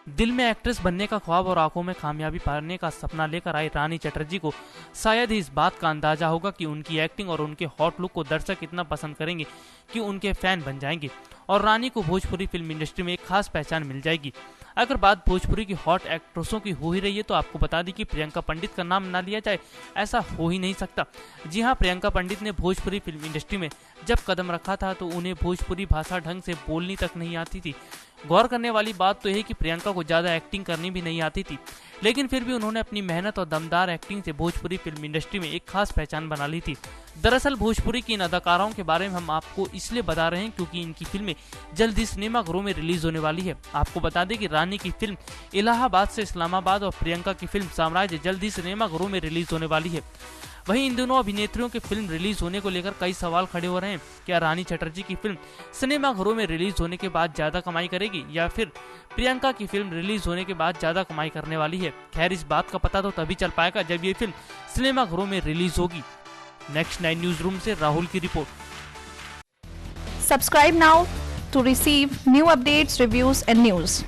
दिल में एक्ट्रेस बनने का ख्वाब और आंखों में कामयाबी पाने का सपना लेकर आई रानी चटर्जी को शायद ही इस बात का अंदाजा होगा कि उनकी एक्टिंग और उनके हॉट लुक को दर्शक इतना पसंद करेंगे कि उनके फैन बन जाएंगे और रानी को भोजपुरी फिल्म इंडस्ट्री में एक खास पहचान मिल जाएगी। अगर बात भोजपुरी की हॉट एक्ट्रेसों की हो ही रही है तो आपको बता दी कि प्रियंका पंडित का नाम ना लिया जाए ऐसा हो ही नहीं सकता। जी हाँ, प्रियंका पंडित ने भोजपुरी फिल्म इंडस्ट्री में जब कदम रखा था तो उन्हें भोजपुरी भाषा ढंग से बोलनी तक नहीं आती थी। गौर करने वाली बात तो है कि प्रियंका को ज़्यादा एक्टिंग करनी भी नहीं आती थी, लेकिन फिर भी उन्होंने अपनी मेहनत और दमदार एक्टिंग से भोजपुरी फिल्म इंडस्ट्री में एक खास पहचान बना ली थी। दरअसल भोजपुरी की इन अदाकाराओं के बारे में हम आपको इसलिए बता रहे हैं क्योंकि इनकी फिल्में जल्द ही सिनेमाघरों में रिलीज होने वाली है। आपको बता दें कि रानी की फिल्म इलाहाबाद से इस्लामाबाद और प्रियंका की फिल्म साम्राज्य जल्द ही सिनेमाघरों में रिलीज होने वाली है। वहीं इन दोनों अभिनेत्रियों की फिल्म रिलीज होने को लेकर कई सवाल खड़े हो रहे हैं। क्या रानी चटर्जी की फिल्म सिनेमाघरों में रिलीज होने के बाद ज्यादा कमाई करेगी या फिर प्रियंका की फिल्म रिलीज होने के बाद ज्यादा कमाई करने वाली है? खैर, इस बात का पता तो तभी चल पाएगा जब ये फिल्म सिनेमाघरों में रिलीज होगी। नेक्स्ट 9 न्यूज रूम से राहुल की report. Subscribe now to receive new updates, reviews and news.